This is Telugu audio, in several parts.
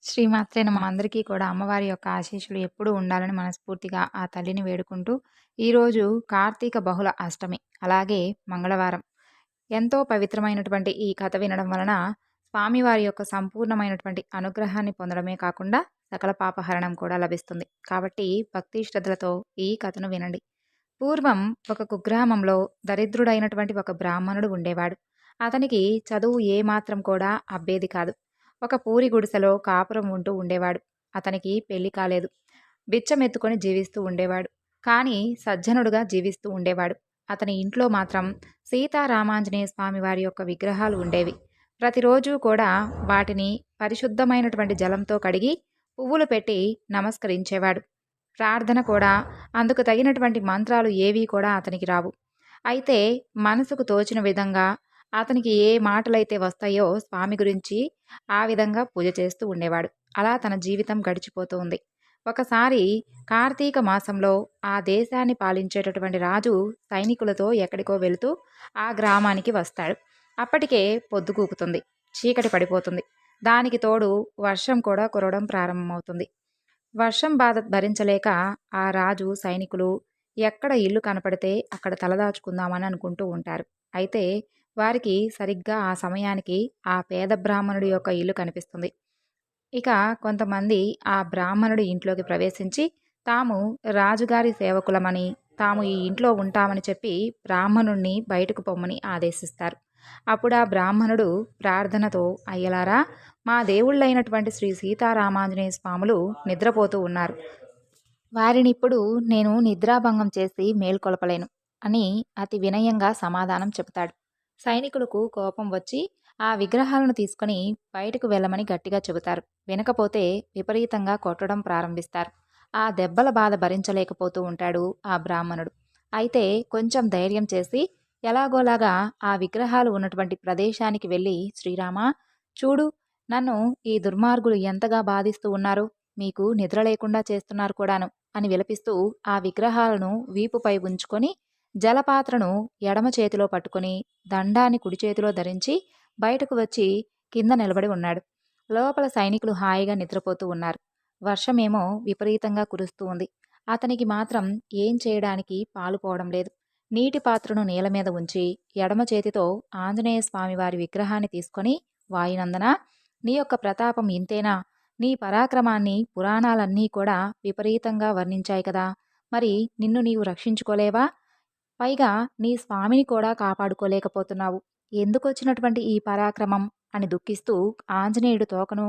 శ్రీమాత్రే నమః! అందరికీ కూడా అమ్మవారి యొక్క ఆశీస్సులు ఎప్పుడూ ఉండాలని మనస్ఫూర్తిగా ఆ తల్లిని వేడుకుంటూ, ఈరోజు కార్తీక బహుళ అష్టమి, అలాగే మంగళవారం. ఎంతో పవిత్రమైనటువంటి ఈ కథ వినడం వలన స్వామివారి యొక్క సంపూర్ణమైనటువంటి అనుగ్రహాన్ని పొందడమే కాకుండా సకల పాపహరణం కూడా లభిస్తుంది. కాబట్టి భక్తి శ్రద్ధలతో ఈ కథను వినండి. పూర్వం ఒక కుగ్రామంలో దరిద్రుడైనటువంటి ఒక బ్రాహ్మణుడు ఉండేవాడు. అతనికి చదువు ఏమాత్రం కూడా అబ్బేది కాదు. ఒక పూరి గుడిసెలో కాపురం ఉంటూ ఉండేవాడు. అతనికి పెళ్లి కాలేదు. బిచ్చమెత్తుకొని జీవిస్తూ ఉండేవాడు. కానీ సజ్జనుడుగా జీవిస్తూ ఉండేవాడు. అతని ఇంట్లో మాత్రం సీతారామాంజనేయ స్వామి వారి యొక్క విగ్రహాలు ఉండేవి. ప్రతిరోజు కూడా వాటిని పరిశుద్ధమైనటువంటి జలంతో కడిగి పువ్వులు పెట్టి నమస్కరించేవాడు. ప్రార్థన కూడా అందుకు తగినటువంటి మంత్రాలు ఏవీ కూడా అతనికి రావు. అయితే మనసుకు తోచిన విధంగా అతనికి ఏ మాటలైతే వస్తాయో స్వామి గురించి ఆ విధంగా పూజ చేస్తూ ఉండేవాడు. అలా తన జీవితం గడిచిపోతూ ఉంది. ఒకసారి కార్తీక మాసంలో ఆ దేశాన్ని పాలించేటటువంటి రాజు సైనికులతో ఎక్కడికో వెళుతూ ఆ గ్రామానికి వస్తాడు. అప్పటికే పొద్దుగూకుతుంది. చీకటి పడిపోతుంది. దానికి తోడు వర్షం కూడా కురవడం ప్రారంభమవుతుంది. వర్షం బాధ భరించలేక ఆ రాజు సైనికులు ఎక్కడ ఇల్లు కనపడితే అక్కడ తలదాచుకుందామని అనుకుంటూ ఉంటారు. అయితే వారికి సరిగ్గా ఆ సమయానికి ఆ పేద బ్రాహ్మణుడి యొక్క ఇల్లు కనిపిస్తుంది. ఇక కొంతమంది ఆ బ్రాహ్మణుడి ఇంట్లోకి ప్రవేశించి తాము రాజుగారి సేవకులమని, తాము ఈ ఇంట్లో ఉంటామని చెప్పి బ్రాహ్మణుణ్ణి బయటకు పొమ్మని ఆదేశిస్తారు. అప్పుడు ఆ బ్రాహ్మణుడు ప్రార్థనతో, అయ్యలారా, మా దేవుళ్ళైనటువంటి శ్రీ సీతారామాంజనేయ స్వాములు నిద్రపోతూ ఉన్నారు. వారినిప్పుడు నేను నిద్రాభంగం చేసి మేల్కొలపలేను అని అతి వినయంగా సమాధానం చెబుతాడు. సైనికులకు కోపం వచ్చి ఆ విగ్రహాలను తీసుకుని బయటకు వెళ్ళమని గట్టిగా చెబుతారు. వినకపోతే విపరీతంగా కొట్టడం ప్రారంభిస్తారు. ఆ దెబ్బల బాధ భరించలేకపోతూ ఉంటాడు ఆ బ్రాహ్మణుడు. అయితే కొంచెం ధైర్యం చేసి ఎలాగోలాగా ఆ విగ్రహాలు ఉన్నటువంటి ప్రదేశానికి వెళ్ళి, శ్రీరామా, చూడు, నన్ను ఈ దుర్మార్గులు ఎంతగా బాధిస్తూ ఉన్నారు, మీకు నిద్ర లేకుండా చేస్తున్నారు కూడాను అని విలపిస్తూ ఆ విగ్రహాలను వీపుపై ఉంచుకొని జలపాత్రను ఎడమ చేతిలో పట్టుకొని దండాన్ని కుడి చేతిలో ధరించి బయటకు వచ్చి కింద నిలబడి ఉన్నాడు. లోపల సైనికులు హాయిగా నిద్రపోతూ ఉన్నారు. వర్షమేమో విపరీతంగా కురుస్తూ ఉంది. అతనికి మాత్రం ఏం చేయడానికి పాలుపోవడం లేదు. నీటి పాత్రను నేల మీద ఉంచి ఎడమ చేతితో ఆంజనేయ స్వామి వారి విగ్రహాన్ని తీసుకొని, వాయునందన, నీ యొక్క ప్రతాపం ఇంతేనా? నీ పరాక్రమాన్ని పురాణాలన్నీ కూడా విపరీతంగా వర్ణించాయి కదా, మరి నిన్ను నీవు రక్షించుకోలేవా? పైగా నీ స్వామిని కూడా కాపాడుకోలేకపోతున్నావు. ఎందుకొచ్చినటువంటి ఈ పరాక్రమం అని దుఃఖిస్తూ ఆంజనేయుడు తోకను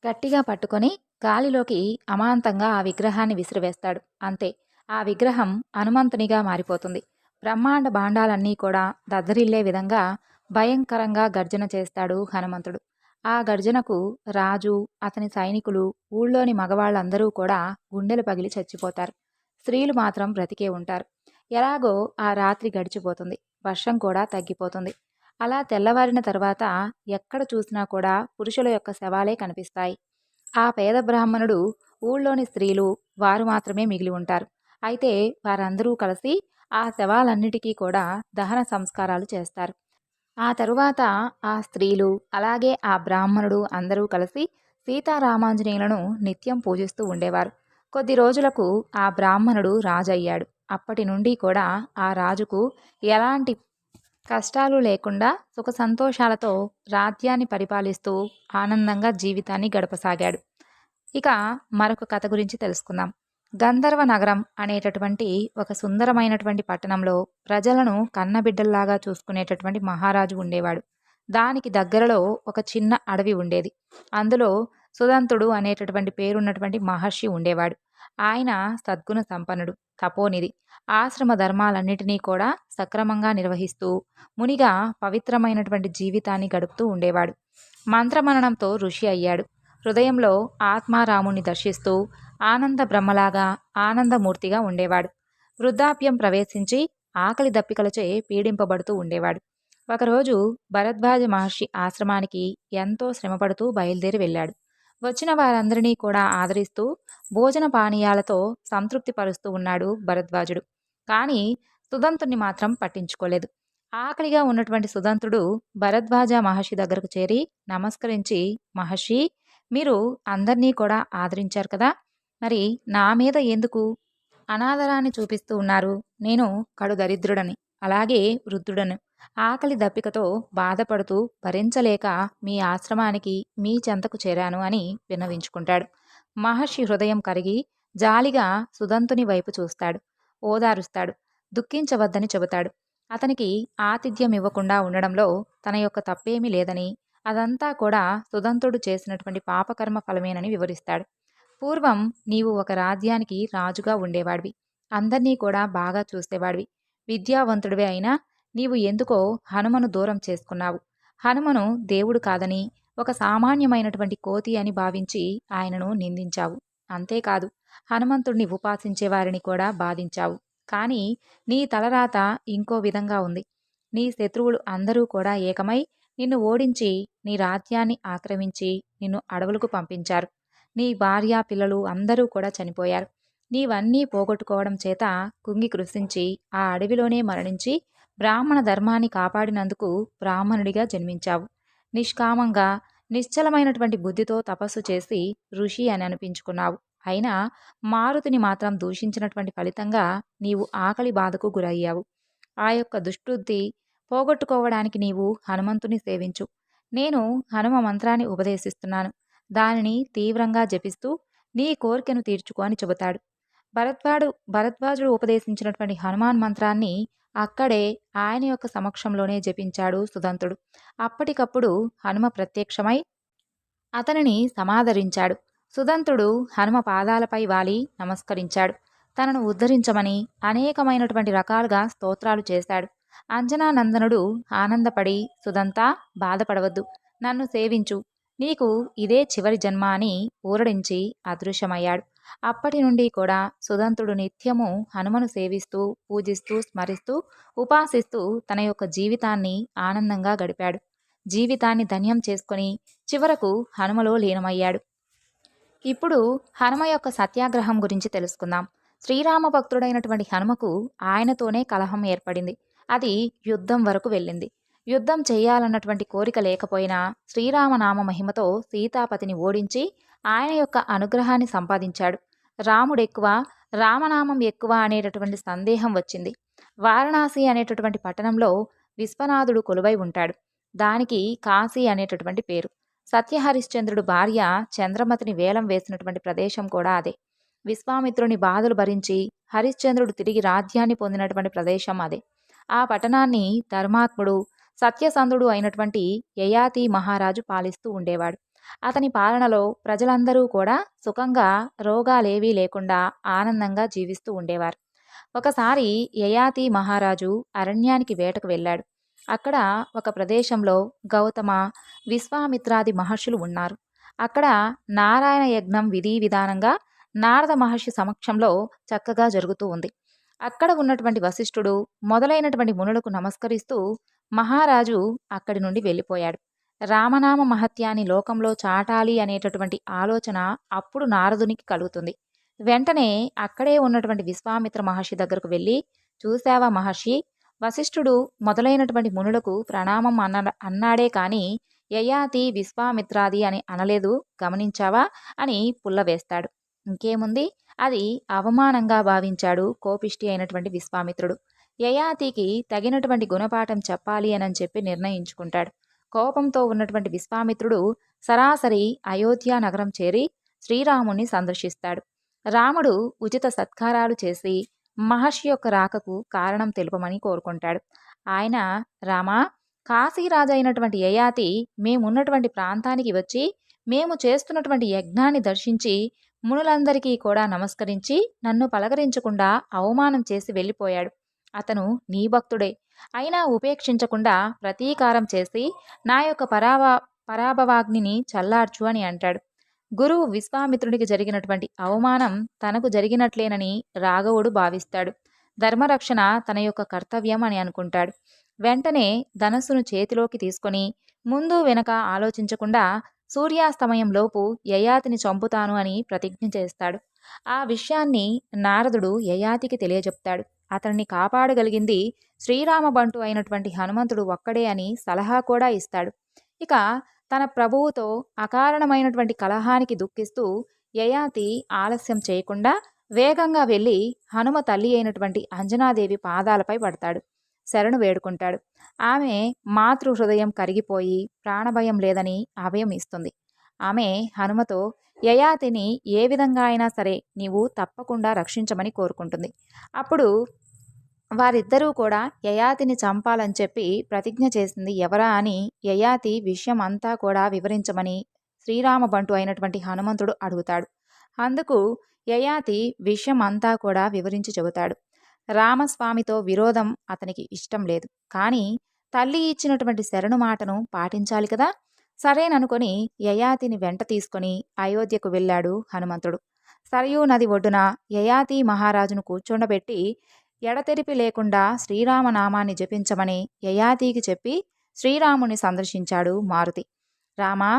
గట్టిగా పట్టుకొని గాలిలోకి అమాంతంగా ఆ విగ్రహాన్ని విసిరివేస్తాడు. అంతే, ఆ విగ్రహం హనుమంతునిగా మారిపోతుంది. బ్రహ్మాండ భాండాలన్నీ కూడా దద్దరిల్లే విధంగా భయంకరంగా గర్జన చేస్తాడు హనుమంతుడు. ఆ గర్జనకు రాజు, అతని సైనికులు, ఊళ్ళోని మగవాళ్ళందరూ కూడా గుండెలు పగిలి చచ్చిపోతారు. స్త్రీలు మాత్రం బ్రతికే ఉంటారు. ఎలాగో ఆ రాత్రి గడిచిపోతుంది. వర్షం కూడా తగ్గిపోతుంది. అలా తెల్లవారిన తర్వాత ఎక్కడ చూసినా కూడా పురుషుల యొక్క శవాలే కనిపిస్తాయి. ఆ పేద బ్రాహ్మణుడు, ఊళ్ళోని స్త్రీలు, వారు మాత్రమే మిగిలి ఉంటారు. అయితే వారందరూ కలిసి ఆ శవాలన్నిటికీ కూడా దహన సంస్కారాలు చేస్తారు. ఆ తరువాత ఆ స్త్రీలు అలాగే ఆ బ్రాహ్మణుడు అందరూ కలిసి సీతారామాంజనేయులను నిత్యం పూజిస్తూ ఉండేవారు. కొద్ది రోజులకు ఆ బ్రాహ్మణుడు రాజు అయ్యాడు. అప్పటి నుండి కూడా ఆ రాజుకు ఎలాంటి కష్టాలు లేకుండా సుఖ సంతోషాలతో రాజ్యాన్ని పరిపాలిస్తూ ఆనందంగా జీవితాన్ని గడపసాగాడు. ఇక మరొక కథ గురించి తెలుసుకుందాం. గంధర్వ నగరం అనేటటువంటి ఒక సుందరమైనటువంటి పట్టణంలో ప్రజలను కన్నబిడ్డల్లాగా చూసుకునేటటువంటి మహారాజు ఉండేవాడు. దానికి దగ్గరలో ఒక చిన్న అడవి ఉండేది. అందులో సుదంతుడు అనేటటువంటి పేరున్నటువంటి మహర్షి ఉండేవాడు. ఆయన సద్గుణ సంపన్నుడు, తపోనిధి. ఆశ్రమ ధర్మాలన్నిటినీ కూడా సక్రమంగా నిర్వహిస్తూ మునిగా పవిత్రమైనటువంటి జీవితాన్ని గడుపుతూ ఉండేవాడు. మంత్రమననంతో ఋషి అయ్యాడు. హృదయంలో ఆత్మారాముణ్ణి దర్శిస్తూ ఆనంద బ్రహ్మలాగా ఆనందమూర్తిగా ఉండేవాడు. వృద్ధాప్యం ప్రవేశించి ఆకలి దప్పికలచే పీడింపబడుతూ ఉండేవాడు. ఒకరోజు భరద్వాజ మహర్షి ఆశ్రమానికి ఎంతో శ్రమపడుతూ బయలుదేరి వెళ్ళాడు. వచ్చిన వారందరినీ కూడా ఆదరిస్తూ భోజన పానీయాలతో సంతృప్తి పరుస్తూ ఉన్నాడు భరద్వాజుడు. కానీ సుదంతుణ్ణి మాత్రం పట్టించుకోలేదు. ఆకలిగా ఉన్నటువంటి సుదంతుడు భరద్వాజ మహర్షి దగ్గరకు చేరి నమస్కరించి, మహర్షి, మీరు అందరినీ కూడా ఆదరించారు కదా! మరి నా మీద ఎందుకు అనాదరాన్ని చూపిస్తూ ఉన్నారు? నేను కడు దరిద్రుడని, అలాగే వృద్ధుడను. ఆకలి దప్పికతో బాధపడుతూ భరించలేక మీ ఆశ్రమానికి మీ చెంతకు చేరాను అని విన్నవించుకుంటాడు. మహర్షి హృదయం కరిగి జాలిగా సుదంతుని వైపు చూస్తాడు. ఓదారుస్తాడు. దుఃఖించవద్దని చెబుతాడు. అతనికి ఆతిథ్యం ఇవ్వకుండా ఉండడంలో తన యొక్క తప్పేమీ లేదని, అదంతా కూడా సుదంతుడు చేసినటువంటి పాపకర్మ ఫలమేనని వివరిస్తాడు. పూర్వం నీవు ఒక రాజ్యానికి రాజుగా ఉండేవాడివి. అందర్నీ కూడా బాగా చూసేవాడివి. విద్యావంతుడివే అయినా నీవు ఎందుకో హనుమను దూరం చేసుకున్నావు. హనుమను దేవుడు కాదని, ఒక సామాన్యమైనటువంటి కోతి అని భావించి ఆయనను నిందించావు. అంతేకాదు, హనుమంతుడిని ఉపాసించే వారిని కూడా బాధించావు. కానీ నీ తలరాత ఇంకో విధంగా ఉంది. నీ శత్రువులు అందరూ కూడా ఏకమై నిన్ను ఓడించి నీ రాజ్యాన్ని ఆక్రమించి నిన్ను అడవులకు పంపించారు. నీ భార్య పిల్లలు అందరూ కూడా చనిపోయారు. నీవన్నీ పోగొట్టుకోవడం చేత కుంగి కృషించి ఆ అడవిలోనే మరణించి బ్రాహ్మణ ధర్మాన్ని కాపాడినందుకు బ్రాహ్మణుడిగా జన్మించావు. నిష్కామంగా నిశ్చలమైనటువంటి బుద్ధితో తపస్సు చేసి ఋషి అని అనిపించుకున్నావు. అయినా మారుతిని మాత్రం దూషించినటువంటి ఫలితంగా నీవు ఆకలి బాధకు గురయ్యావు. ఆ యొక్క దుష్బుద్ధి పోగొట్టుకోవడానికి నీవు హనుమంతుని సేవించు. నేను హనుమ మంత్రాన్ని ఉపదేశిస్తున్నాను. దానిని తీవ్రంగా జపిస్తూ నీ కోరికను తీర్చుకో అని చెబుతాడు. భరద్వాజుడు ఉపదేశించినటువంటి హనుమాన్ మంత్రాన్ని అక్కడే ఆయన యొక్క సమక్షంలోనే జపించాడు సుదంతుడు. అప్పటికప్పుడు హనుమ ప్రత్యక్షమై అతనిని సమాదరించాడు. సుదంతుడు హనుమ పాదాలపై వాలి నమస్కరించాడు. తనను ఉద్ధరించమని అనేకమైనటువంటి రకాలుగా స్తోత్రాలు చేశాడు. అంజనానందనుడు ఆనందపడి, సుదంతా బాధపడవద్దు, నన్ను సేవించు, నీకు ఇదే చివరి జన్మ అని ఊరడించి అదృశ్యమయ్యాడు. అప్పటి నుండి కూడా సుదంతుడు నిత్యము హనుమను సేవిస్తూ, పూజిస్తూ, స్మరిస్తూ, ఉపాసిస్తూ తన యొక్క జీవితాన్ని ఆనందంగా గడిపాడు. జీవితాన్ని ధన్యం చేసుకొని చివరకు హనుమలో లీనమయ్యాడు. ఇప్పుడు హనుమ యొక్క సత్యాగ్రహం గురించి తెలుసుకుందాం. శ్రీరామ భక్తుడైనటువంటి హనుమకు ఆయనతోనే కలహం ఏర్పడింది. అది యుద్ధం వరకు వెళ్ళింది. యుద్ధం చేయాలన్నటువంటి కోరిక లేకపోయినా శ్రీరామనామ మహిమతో సీతాపతిని ఓడించి ఆయన యొక్క అనుగ్రహాన్ని సంపాదించాడు. రాముడెక్కువ, రామనామం ఎక్కువ అనేటటువంటి సందేహం వచ్చింది. వారణాసి అనేటటువంటి పట్టణంలో విశ్వనాథుడు కొలువై ఉంటాడు. దానికి కాశీ అనేటటువంటి పేరు. సత్యహరిశ్చంద్రుడు భార్య చంద్రమతిని వేలం వేసినటువంటి ప్రదేశం కూడా అదే. విశ్వామిత్రుని బాధలు భరించి హరిశ్చంద్రుడు తిరిగి రాజ్యాన్ని పొందినటువంటి ప్రదేశం అదే. ఆ పట్టణాన్ని ధర్మాత్ముడు, సత్యసంధుడు అయినటువంటి యయాతి మహారాజు పాలిస్తూ ఉండేవాడు. అతని పాలనలో ప్రజలందరూ కూడా సుఖంగా, రోగాలేవీ లేకుండా ఆనందంగా జీవిస్తూ ఉండేవారు. ఒకసారి యయాతి మహారాజు అరణ్యానికి వేటకు వెళ్ళాడు. అక్కడ ఒక ప్రదేశంలో గౌతమ, విశ్వామిత్రాది మహర్షులు ఉన్నారు. అక్కడ నారాయణ యజ్ఞం విధి విధానంగా నారద మహర్షి సమక్షంలో చక్కగా జరుగుతూ ఉంది. అక్కడ ఉన్నటువంటి వశిష్ఠుడు మొదలైనటువంటి మునులకు నమస్కరిస్తూ మహారాజు అక్కడి నుండి వెళ్ళిపోయాడు. రామనామ మహత్యాన్ని లోకంలో చాటాలి అనేటటువంటి ఆలోచన అప్పుడు నారదునికి కలుగుతుంది. వెంటనే అక్కడే ఉన్నటువంటి విశ్వామిత్ర మహర్షి దగ్గరకు వెళ్ళి, చూశావా మహర్షి, వశిష్ఠుడు మొదలైనటువంటి మునులకు ప్రణామం అన్నాడే కాని యయాతి, విశ్వామిత్రాది అని అనలేదు, గమనించావా అని పుల్లవేస్తాడు. ఇంకేముంది, అది అవమానంగా భావించాడు కోపిష్టి అయినటువంటి విశ్వామిత్రుడు. యయాతికి తగినటువంటి గుణపాఠం చెప్పాలి అని చెప్పి నిర్ణయించుకుంటాడు. కోపంతో ఉన్నటువంటి విశ్వామిత్రుడు సరాసరి అయోధ్య నగరం చేరి శ్రీరాముణ్ణి సందర్శిస్తాడు. రాముడు ఉచిత సత్కారాలు చేసి మహర్షి యొక్క రాకకు కారణం తెలుపమని కోరుకుంటాడు. ఆయన, రామా, కాశీరాజు అయినటువంటి యయాతి మేమున్నటువంటి ప్రాంతానికి వచ్చి మేము చేస్తున్నటువంటి యజ్ఞాన్ని దర్శించి మునులందరికీ కూడా నమస్కరించి నన్ను పలకరించకుండా అవమానం చేసి వెళ్ళిపోయాడు. అతను నీ భక్తుడే, అయినా ఉపేక్షించకుండా ప్రతీకారం చేసి నా యొక్క పరాభవాగ్నిని చల్లార్చు అని అంటాడు. గురువు విశ్వామిత్రుడికి జరిగినటువంటి అవమానం తనకు జరిగినట్లేనని రాఘవుడు భావిస్తాడు. ధర్మరక్షణ తన యొక్క కర్తవ్యం అని అనుకుంటాడు. వెంటనే ధనస్సును చేతిలోకి తీసుకొని ముందు వెనక ఆలోచించకుండా సూర్యాస్తమయంలోపు యయాతిని చంపుతాను అని ప్రతిజ్ఞ చేస్తాడు. ఆ విషయాన్ని నారదుడు యయాతికి తెలియజెప్తాడు. అతన్ని కాపాడగలిగింది శ్రీరామ బంటు అయినటువంటి హనుమంతుడు ఒక్కడే అని సలహా కూడా ఇస్తాడు. ఇక తన ప్రభువుతో అకారణమైనటువంటి కలహానికి దుఃఖిస్తూ యయాతి ఆలస్యం చేయకుండా వేగంగా వెళ్ళి హనుమ తల్లి అయినటువంటి అంజనాదేవి పాదాలపై పడతాడు. శరణు వేడుకుంటాడు. ఆమె మాతృ హృదయం కరిగిపోయి ప్రాణభయం లేదని అభయం ఇస్తుంది. ఆమె హనుమతో యయాతిని ఏ విధంగా అయినా సరే నీవు తప్పకుండా రక్షించమని కోరుకుంటుంది. అప్పుడు వారిద్దరూ కూడా యయాతిని చంపాలని చెప్పి ప్రతిజ్ఞ చేసింది ఎవరా అని యయాతి విషయం అంతా కూడా వివరించమని శ్రీరామ బంటు అయినటువంటి హనుమంతుడు అడుగుతాడు. అందుకు యయాతి విషయం అంతా కూడా వివరించి చెబుతాడు. రామస్వామితో విరోధం అతనికి ఇష్టం లేదు, కానీ తల్లి ఇచ్చినటువంటి శరణు మాటను పాటించాలి కదా. సరేననుకొని యయాతిని వెంట తీసుకొని అయోధ్యకు వెళ్ళాడు హనుమంతుడు. సరయూ నది ఒడ్డున యయాతి మహారాజును కూర్చోండబెట్టి ఎడతెరిపి లేకుండా శ్రీరామనామాన్ని జపించమని యయాతికి చెప్పి శ్రీరాముని సందర్శించాడు మారుతి. రామా,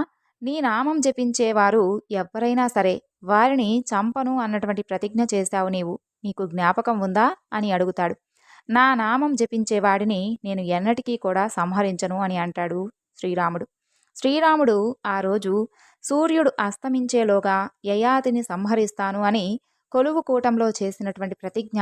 నీ నామం జపించేవారు ఎవ్వరైనా సరే వారిని చంపను అన్నటువంటి ప్రతిజ్ఞ చేశావు నీవు, నీకు జ్ఞాపకం ఉందా అని అడుగుతాడు. నా నామం జపించేవాడిని నేను ఎన్నటికీ కూడా సంహరించను అని అంటాడు శ్రీరాముడు. శ్రీరాముడు ఆ రోజు సూర్యుడు అస్తమించేలోగా యయాతిని సంహరిస్తాను అని కొలువు కూటంలో చేసినటువంటి ప్రతిజ్ఞ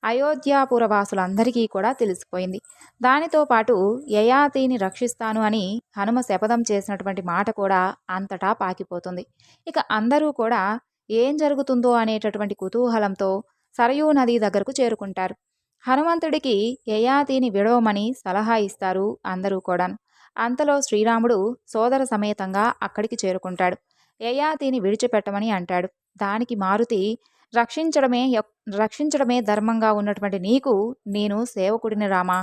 అయోధ్యాపుర వాసులందరికీ కూడా తెలిసిపోయింది. దానితో పాటు యయాతిని రక్షిస్తాను అని హనుమ శపథం చేసినటువంటి మాట కూడా అంతటా పాకిపోతుంది. ఇక అందరూ కూడా ఏం జరుగుతుందో అనేటటువంటి కుతూహలంతో సరయూ నది దగ్గరకు చేరుకుంటారు. హనుమంతుడికి యయాతిని విడవమని సలహా ఇస్తారు అందరూ కూడా. అంతలో శ్రీరాముడు సోదర సమేతంగా అక్కడికి చేరుకుంటాడు. యయాతిని విడిచిపెట్టమని అంటాడు. దానికి మారుతి, రక్షించడమే ధర్మంగా ఉన్నటువంటి నీకు నేను సేవకుడిని రామా,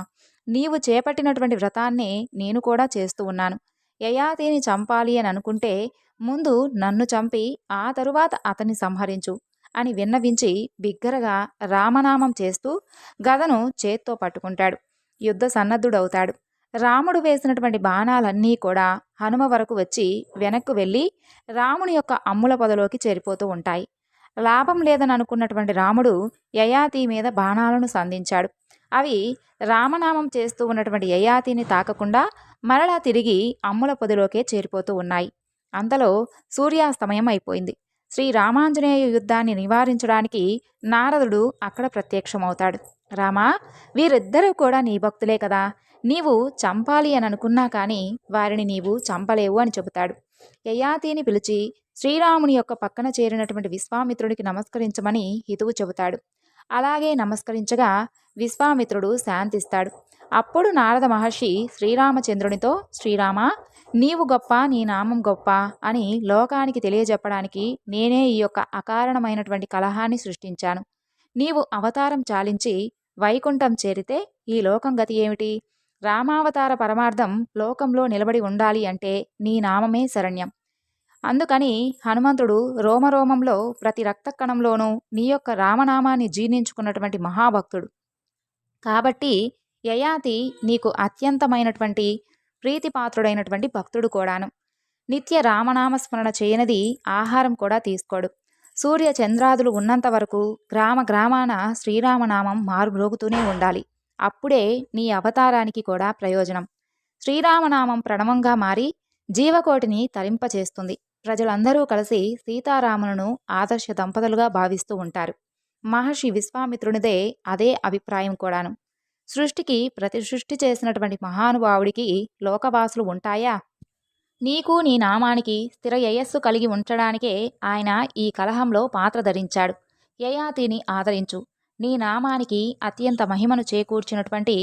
నీవు చేపట్టినటువంటి వ్రతాన్నే నేను కూడా చేస్తూ ఉన్నాను. యయాతిని చంపాలి అని అనుకుంటే ముందు నన్ను చంపి ఆ తరువాత అతన్ని సంహరించు అని విన్నవించి బిగ్గరగా రామనామం చేస్తూ గదను చేత్తో పట్టుకుంటాడు. యుద్ధ సన్నద్ధుడవుతాడు. రాముడు వేసినటువంటి బాణాలన్నీ కూడా హనుమ వరకు వచ్చి వెనక్కు వెళ్ళి రాముని యొక్క అమ్ముల పొదలోకి చేరిపోతూ ఉంటాయి. లాభం లేదని అనుకున్నటువంటి రాముడు యయాతి మీద బాణాలను సంధించాడు. అవి రామనామం చేస్తూ ఉన్నటువంటి యయాతిని తాకకుండా మరలా తిరిగి అమ్ముల పొదిలోకే చేరిపోతూ ఉన్నాయి. అంతలో సూర్యాస్తమయం అయిపోయింది. శ్రీ రామాంజనేయ యుద్ధాన్ని నివారించడానికి నారదుడు అక్కడ ప్రత్యక్షమవుతాడు. రామా, వీరిద్దరూ కూడా నీ భక్తులే కదా, నీవు చంపాలి అని అనుకున్నా కానీ వారిని నీవు చంపలేవు అని చెబుతాడు. యయాతిని పిలిచి శ్రీరాముని యొక్క పక్కన చేరినటువంటి విశ్వామిత్రుడికి నమస్కరించమని హితువు చెబుతాడు. అలాగే నమస్కరించగా విశ్వామిత్రుడు శాంతిస్తాడు. అప్పుడు నారద మహర్షి శ్రీరామచంద్రునితో, శ్రీరామ, నీవు గొప్ప, నీ నామం గొప్ప అని లోకానికి తెలియజెప్పడానికి నేనే ఈ యొక్క అకారణమైనటువంటి కలహాన్ని సృష్టించాను. నీవు అవతారం చాలించి వైకుంఠం చేరితే ఈ లోకం గతి ఏమిటి? రామావతార పరమార్థం లోకంలో నిలబడి ఉండాలి అంటే నీ నామమే శరణ్యం. అందుకని హనుమంతుడు రోమరోమంలో ప్రతి రక్త కణంలోనూ నీ యొక్క రామనామాన్ని జీర్ణించుకున్నటువంటి మహాభక్తుడు. కాబట్టి యయాతి నీకు అత్యంతమైనటువంటి ప్రీతిపాత్రుడైనటువంటి భక్తుడు కూడాను. నిత్య రామనామస్మరణ చేయనది ఆహారం కూడా తీసుకోడు. సూర్య చంద్రాదులు ఉన్నంత వరకు గ్రామ గ్రామాన శ్రీరామనామం మారుమ్రోగుతూనే ఉండాలి. అప్పుడే నీ అవతారానికి కూడా ప్రయోజనం. శ్రీరామనామం ప్రణవంగా మారి జీవకోటిని తరింపచేస్తుంది. ప్రజలందరూ కలిసి సీతారాములను ఆదర్శ దంపతులుగా భావిస్తూ ఉంటారు. మహర్షి విశ్వామిత్రునిదే అదే అభిప్రాయం కూడాను. సృష్టికి ప్రతి సృష్టి చేసినటువంటి మహానుభావుడికి లోకవాసులు ఉంటాయా? నీకు నీ నామానికి స్థిర యయస్సు కలిగి ఉంచడానికే ఆయన ఈ కలహంలో పాత్ర ధరించాడు. యయాతిని ఆదరించు. నీ నామానికి అత్యంత మహిమను చేకూర్చినటువంటి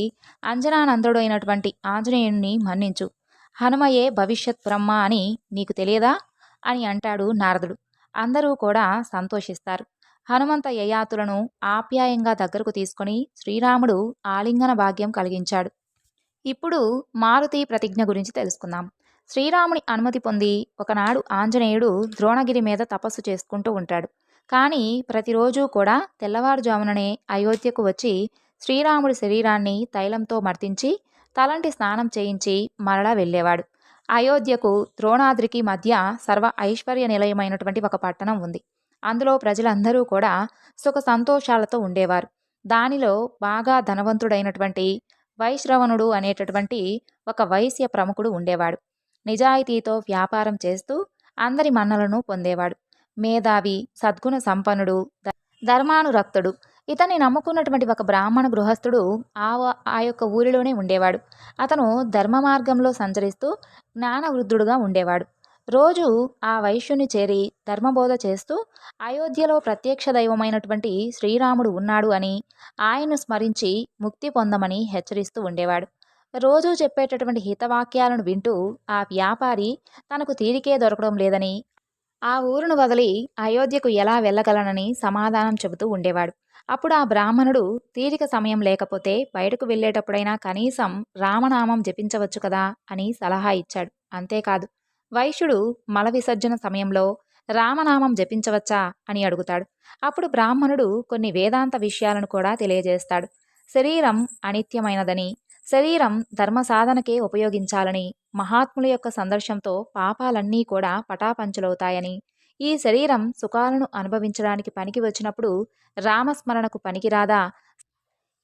అంజనానందుడైనటువంటి ఆంజనేయుణ్ణి మన్నించు. హనుమయే భవిష్యత్ బ్రహ్మ అని నీకు తెలియదా అని అంటాడు నారదుడు. అందరూ కూడా సంతోషిస్తారు. హనుమంత యయాతులను ఆప్యాయంగా దగ్గరకు తీసుకొని శ్రీరాముడు ఆలింగన భాగ్యం కలిగించాడు. ఇప్పుడు మారుతి ప్రతిజ్ఞ గురించి తెలుసుకుందాం. శ్రీరాముని అనుమతి పొంది ఒకనాడు ఆంజనేయుడు ద్రోణగిరి మీద తపస్సు చేసుకుంటూ ఉంటాడు. కానీ ప్రతిరోజు కూడా తెల్లవారుజాముననే అయోధ్యకు వచ్చి శ్రీరాముడి శరీరాన్ని తైలంతో మర్తించి తలంటి స్నానం చేయించి మరలా వెళ్ళేవాడు. అయోధ్యకు ద్రోణాద్రికి మధ్య సర్వ ఐశ్వర్య నిలయమైనటువంటి ఒక పట్టణం ఉంది. అందులో ప్రజలందరూ కూడా సుఖ సంతోషాలతో ఉండేవారు. దానిలో బాగా ధనవంతుడైనటువంటి వైశ్రవణుడు అనేటటువంటి ఒక వైశ్య ప్రముఖుడు ఉండేవాడు. నిజాయితీతో వ్యాపారం చేస్తూ అందరి మన్నలను పొందేవాడు. మేధావి, సద్గుణ సంపన్నుడు, ధర్మానురక్తుడు. ఇతన్ని నమ్ముకున్నటువంటి ఒక బ్రాహ్మణ గృహస్థుడు ఆ యొక్క ఊరిలోనే ఉండేవాడు. అతను ధర్మ మార్గంలో సంచరిస్తూ జ్ఞానవృద్ధుడుగా ఉండేవాడు. రోజు ఆ వైశ్యుని చేరి ధర్మబోధ చేస్తూ అయోధ్యలో ప్రత్యక్ష దైవమైనటువంటి శ్రీరాముడు ఉన్నాడు అని, ఆయన్ను స్మరించి ముక్తి పొందమని హెచ్చరిస్తూ ఉండేవాడు. రోజూ చెప్పేటటువంటి హితవాక్యాలను వింటూ ఆ వ్యాపారి తనకు తీరికే దొరకడం లేదని, ఆ ఊరును వదిలి అయోధ్యకు ఎలా వెళ్ళగలనని సమాధానం చెబుతూ ఉండేవాడు. అప్పుడు ఆ బ్రాహ్మణుడు తీరిక సమయం లేకపోతే బయటకు వెళ్ళేటప్పుడైనా కనీసం రామనామం జపించవచ్చు కదా అని సలహా ఇచ్చాడు. అంతేకాదు, వైశ్యుడు మల విసర్జన సమయంలో రామనామం జపించవచ్చా అని అడుగుతాడు. అప్పుడు బ్రాహ్మణుడు కొన్ని వేదాంత విషయాలను కూడా తెలియజేస్తాడు. శరీరం అనిత్యమైనదని, శరీరం ధర్మ సాధనకే ఉపయోగించాలని, మహాత్ముల యొక్క సందర్శంతో పాపాలన్నీ కూడా పటాపంచలవుతాయని, ఈ శరీరం సుఖాలను అనుభవించడానికి పనికి వచ్చినప్పుడు రామస్మరణకు పనికిరాదా,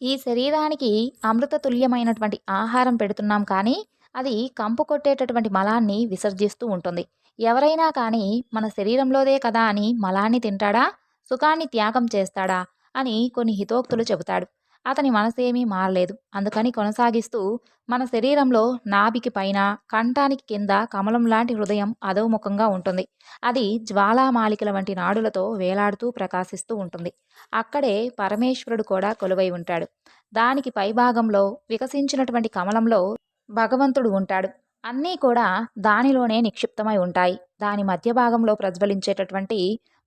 ఈ శరీరానికి అమృతతుల్యమైనటువంటి ఆహారం పెడుతున్నాం కానీ అది కంపు కొట్టేటటువంటి మలాన్ని విసర్జిస్తూ ఉంటుంది. ఎవరైనా కానీ మన శరీరంలోదే కదా అని మలాన్ని తింటాడా, సుఖాన్ని త్యాగం చేస్తాడా అని కొన్ని హితోక్తులు చెబుతాడు. అతని మనసేమీ మారలేదు. అందుకని కొనసాగిస్తూ, మన శరీరంలో నాభికి పైన, కంఠానికి కింద కమలం లాంటి హృదయం అధోముఖంగా ఉంటుంది. అది జ్వాలామాలికల వంటి నాడులతో వేలాడుతూ ప్రకాశిస్తూ ఉంటుంది. అక్కడే పరమేశ్వరుడు కూడా కొలువై ఉంటాడు. దానికి పైభాగంలో వికసించినటువంటి కమలంలో భగవంతుడు ఉంటాడు. అన్నీ కూడా దానిలోనే నిక్షిప్తమై ఉంటాయి. దాని మధ్య భాగంలో ప్రజ్వలించేటటువంటి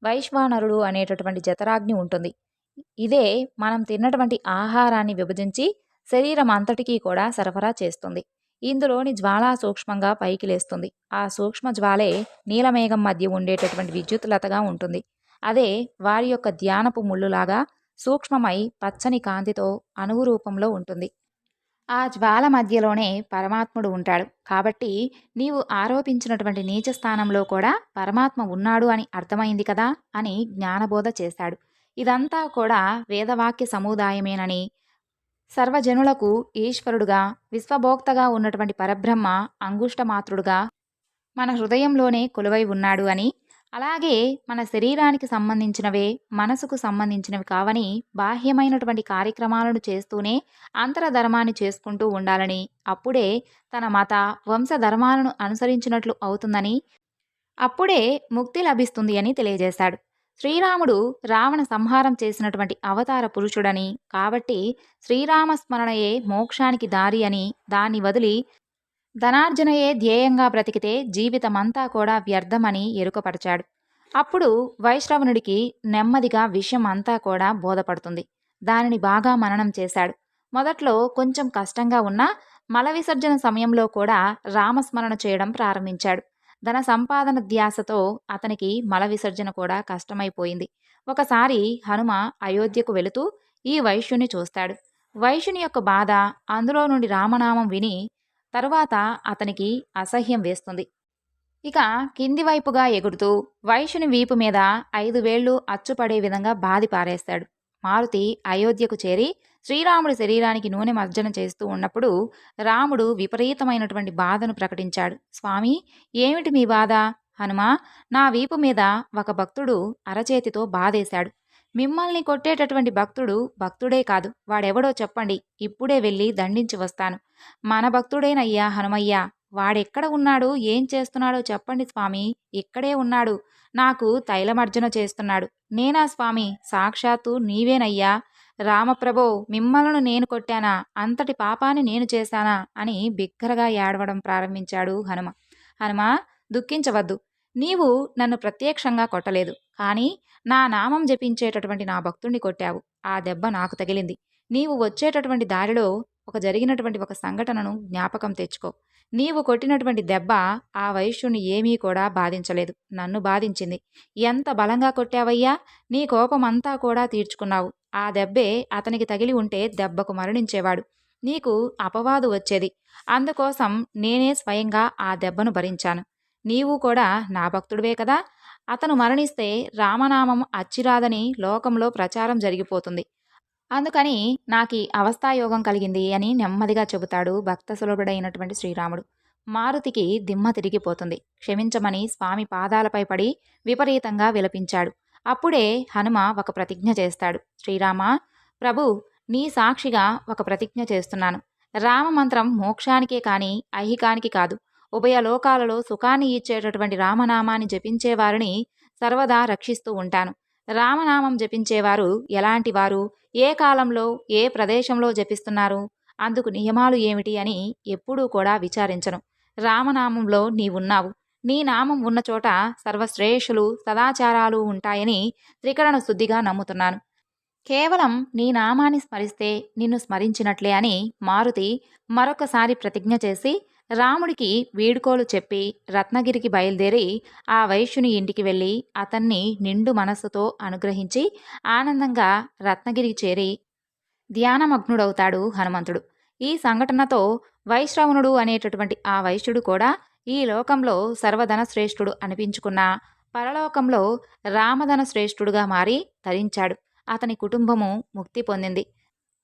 వైశ్వానరుడు అనేటటువంటి జఠరాగ్ని ఉంటుంది. ఇదే మనం తిన్నటువంటి ఆహారాన్ని విభజించి శరీరం అంతటికీ కూడా సరఫరా చేస్తుంది. ఇందులోని జ్వాల సూక్ష్మంగా పైకి లేస్తుంది. ఆ సూక్ష్మ జ్వాలే నీలమేఘం మధ్య ఉండేటటువంటి విద్యుత్లతగా ఉంటుంది. అదే వారి యొక్క ధ్యానపు ముళ్ళులాగా సూక్ష్మమై పచ్చని కాంతితో అణువు రూపంలో ఉంటుంది. ఆ జ్వాల మధ్యలోనే పరమాత్ముడు ఉంటాడు. కాబట్టి నీవు ఆరోపించినటువంటి నీచ స్థానంలో కూడా పరమాత్మ ఉన్నాడు అని అర్థమైంది కదా అని జ్ఞానబోధ చేశాడు. ఇదంతా కూడా వేదవాక్య సముదాయమేనని, సర్వజనులకు ఈశ్వరుడుగా, విశ్వభోక్తగా ఉన్నటువంటి పరబ్రహ్మ అంగుష్టమాత్రుడుగా మన హృదయంలోనే కొలువై ఉన్నాడు అని, అలాగే మన శరీరానికి సంబంధించినవే మనసుకు సంబంధించినవి కావని, బాహ్యమైనటువంటి కార్యక్రమాలను చేస్తూనే అంతరధర్మాన్ని చేసుకుంటూ ఉండాలని, అప్పుడే తన మత వంశ ధర్మాలను అనుసరించినట్లు అవుతుందని, అప్పుడే ముక్తి లభిస్తుంది అని తెలియజేశాడు. శ్రీరాముడు రావణ సంహారం చేసినటువంటి అవతార పురుషుడని, కాబట్టి శ్రీరామస్మరణయే మోక్షానికి దారి అని, దాన్ని వదిలి ధనార్జనయే ధ్యేయంగా బ్రతికితే జీవితమంతా కూడా వ్యర్థమని ఎరుకపరిచాడు. అప్పుడు వైశ్రవణుడికి నెమ్మదిగా విషయం అంతా కూడా బోధపడుతుంది. దానిని బాగా మననం చేశాడు. మొదట్లో కొంచెం కష్టంగా ఉన్నా మల విసర్జన సమయంలో కూడా రామస్మరణ చేయడం ప్రారంభించాడు. ధన సంపాదన ధ్యాసతో అతనికి మల విసర్జన కూడా కష్టమైపోయింది. ఒకసారి హనుమ అయోధ్యకు వెళుతూ ఈ వైశ్యుని చూస్తాడు. వైశ్యుని యొక్క బాధ, అందులో నుండి రామనామం విని తరువాత అతనికి అసహ్యం వేస్తుంది. ఇక కింది వైపుగా ఎగురుతూ వైశ్యుని వీపు మీద 5 వేళ్లు అచ్చుపడే విధంగా బాది పారేస్తాడు. మారుతి అయోధ్యకు చేరి శ్రీరాముడి శరీరానికి నూనె మర్జన చేస్తూ ఉన్నప్పుడు రాముడు విపరీతమైనటువంటి బాధను ప్రకటించాడు. స్వామి, ఏమిటి మీ బాధ? హనుమా, నా వీపు మీద ఒక భక్తుడు అరచేతితో బాధేశాడు. మిమ్మల్ని కొట్టేటటువంటి భక్తుడు భక్తుడే కాదు, వాడెవడో చెప్పండి, ఇప్పుడే వెళ్ళి దండించి వస్తాను. మన భక్తుడేనయ్యా హనుమయ్య, వాడెక్కడ ఉన్నాడు, ఏం చేస్తున్నాడో చెప్పండి స్వామి. ఇక్కడే ఉన్నాడు, నాకు తైలమర్జన చేస్తున్నాడు. నేనా స్వామి? సాక్షాత్తు నీవేనయ్యా. రామప్రభో, మిమ్మల్ని నేను కొట్టానా? అంతటి పాపాన్ని నేను చేశానా అని బిగ్గరగా ఏడవడం ప్రారంభించాడు హనుమ. హనుమ, దుఃఖించవద్దు. నీవు నన్ను ప్రత్యక్షంగా కొట్టలేదు, కానీ నా నామం జపించేటటువంటి నా భక్తుణ్ణి కొట్టావు. ఆ దెబ్బ నాకు తగిలింది. నీవు వచ్చేటటువంటి దారిలో జరిగినటువంటి ఒక సంఘటనను జ్ఞాపకం తెచ్చుకో. నీవు కొట్టినటువంటి దెబ్బ ఆ వైశ్యుని ఏమీ కూడా బాధించలేదు, నన్ను బాధించింది. ఎంత బలంగా కొట్టావయ్యా! నీ కోపమంతా కూడా తీర్చుకున్నావు. ఆ దెబ్బే అతనికి తగిలి ఉంటే దెబ్బకు మరణించేవాడు. నీకు అపవాదు వచ్చేది. అందుకోసం నేనే స్వయంగా ఆ దెబ్బను భరించాను. నీవు కూడా నా భక్తుడివే కదా. అతను మరణిస్తే రామనామం అచ్చిరాదని లోకంలో ప్రచారం జరిగిపోతుంది. అందుకని నాకీ అవస్థాయోగం కలిగింది అని నెమ్మదిగా చెబుతాడు భక్త సులభుడైనటువంటి శ్రీరాముడు. మారుతికి దిమ్మ తిరిగిపోతుంది. క్షమించమని స్వామి పాదాలపై పడి విపరీతంగా విలపించాడు. అప్పుడే హనుమ ఒక ప్రతిజ్ఞ చేస్తాడు. శ్రీరామ ప్రభు, నీ సాక్షిగా ఒక ప్రతిజ్ఞ చేస్తున్నాను. రామమంత్రం మోక్షానికే కాని ఐహికానికి కాదు. ఉభయ లోకాలలో సుఖాన్ని ఇచ్చేటటువంటి రామనామాన్ని జపించేవారిని సర్వదా రక్షిస్తూ ఉంటాను. రామనామం జపించేవారు ఎలాంటి వారు, ఏ కాలంలో ఏ ప్రదేశంలో జపిస్తున్నారు, అందుకు నియమాలు ఏమిటి అని ఎప్పుడూ కూడా విచారించను. రామనామంలో నీవున్నావు. నీ నామం ఉన్న చోట సర్వశ్రేయస్సులు సదాచారాలు ఉంటాయని త్రికరణ శుద్ధిగా నమ్ముతున్నాను. కేవలం నీ నామాన్ని స్మరిస్తే నిన్ను స్మరించినట్లే అని మారుతి మరొకసారి ప్రతిజ్ఞ చేసి రాముడికి వీడ్కోలు చెప్పి రత్నగిరికి బయలుదేరి ఆ వైశ్యుని ఇంటికి వెళ్ళి అతన్ని నిండు మనస్సుతో అనుగ్రహించి ఆనందంగా రత్నగిరికి చేరి ధ్యానమగ్నుడవుతాడు హనుమంతుడు. ఈ సంఘటనతో వైశ్రవణుడు అనేటటువంటి ఆ వైశ్యుడు కూడా ఈ లోకంలో సర్వధన శ్రేష్ఠుడు అనిపించుకున్న పరలోకంలో రామధన శ్రేష్ఠుడుగా మారి ధరించాడు. అతని కుటుంబము ముక్తి పొందింది.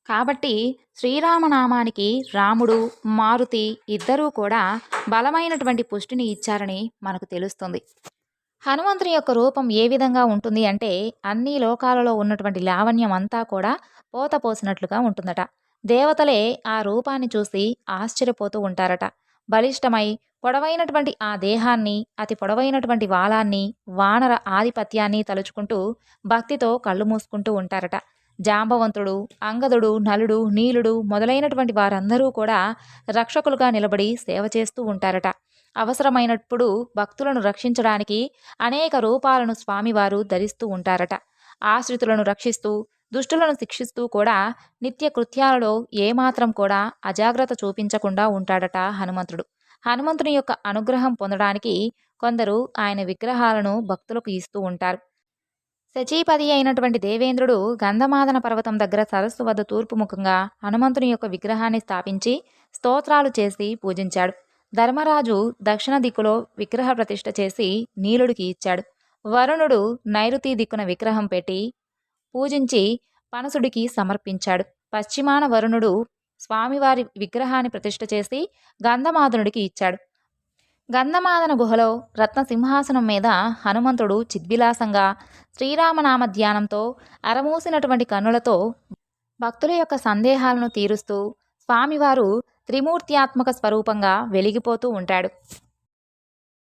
కాబట్టి శ్రీరామనామానికి రాముడు, మారుతి ఇద్దరూ కూడా బలమైనటువంటి పుష్టిని ఇచ్చారని మనకు తెలుస్తుంది. హనుమంతుని యొక్క రూపం ఏ విధంగా ఉంటుంది అంటే అన్ని లోకాలలో ఉన్నటువంటి లావణ్యం అంతా కూడా పోతపోసినట్లుగా ఉంటుందట. దేవతలే ఆ రూపాన్ని చూసి ఆశ్చర్యపోతూ ఉంటారట. బలిష్టమై పొడవైనటువంటి ఆ దేహాన్ని, అతి పొడవైనటువంటి వాలాన్ని, వానర ఆధిపత్యాన్ని తలుచుకుంటూ భక్తితో కళ్ళు మూసుకుంటూ ఉంటారట. జాంబవంతుడు, అంగదుడు, నలుడు, నీలుడు మొదలైనటువంటి వారందరూ కూడా రక్షకులుగా నిలబడి సేవ చేస్తూ ఉంటారట. అవసరమైనప్పుడు భక్తులను రక్షించడానికి అనేక రూపాలను స్వామివారు ధరిస్తూ ఉంటారట. ఆశ్రితులను రక్షిస్తూ దుష్టులను శిక్షిస్తూ కూడా నిత్య కృత్యాలలో ఏమాత్రం కూడా అజాగ్రత్త చూపించకుండా ఉంటాడట హనుమంతుడు. హనుమంతుని యొక్క అనుగ్రహం పొందడానికి కొందరు ఆయన విగ్రహాలను భక్తులకు ఇస్తూ ఉంటారు. శచీపతి అయినటువంటి దేవేంద్రుడు గంధమాదన పర్వతం దగ్గర సరస్సు వద్ద తూర్పు ముఖంగా హనుమంతుని యొక్క విగ్రహాన్ని స్థాపించి స్తోత్రాలు చేసి పూజించాడు. ధర్మరాజు దక్షిణ దిక్కులో విగ్రహ ప్రతిష్ఠ చేసి నీలుడికి ఇచ్చాడు. వరుణుడు నైరుతి దిక్కున విగ్రహం పెట్టి పూజించి పనసుడికి సమర్పించాడు. పశ్చిమాన వరుణుడు స్వామివారి విగ్రహాన్ని ప్రతిష్ఠ చేసి గంధమాదనుడికి ఇచ్చాడు. గంధమాదన గుహలో రత్న సింహాసనం మీద హనుమంతుడు చిద్విలాసంగా శ్రీరామనామ ధ్యానంతో అరమూసినటువంటి కన్నులతో భక్తుల యొక్క సందేహాలను తీరుస్తూ స్వామివారు త్రిమూర్త్యాత్మక స్వరూపంగా వెలిగిపోతూ ఉంటాడు.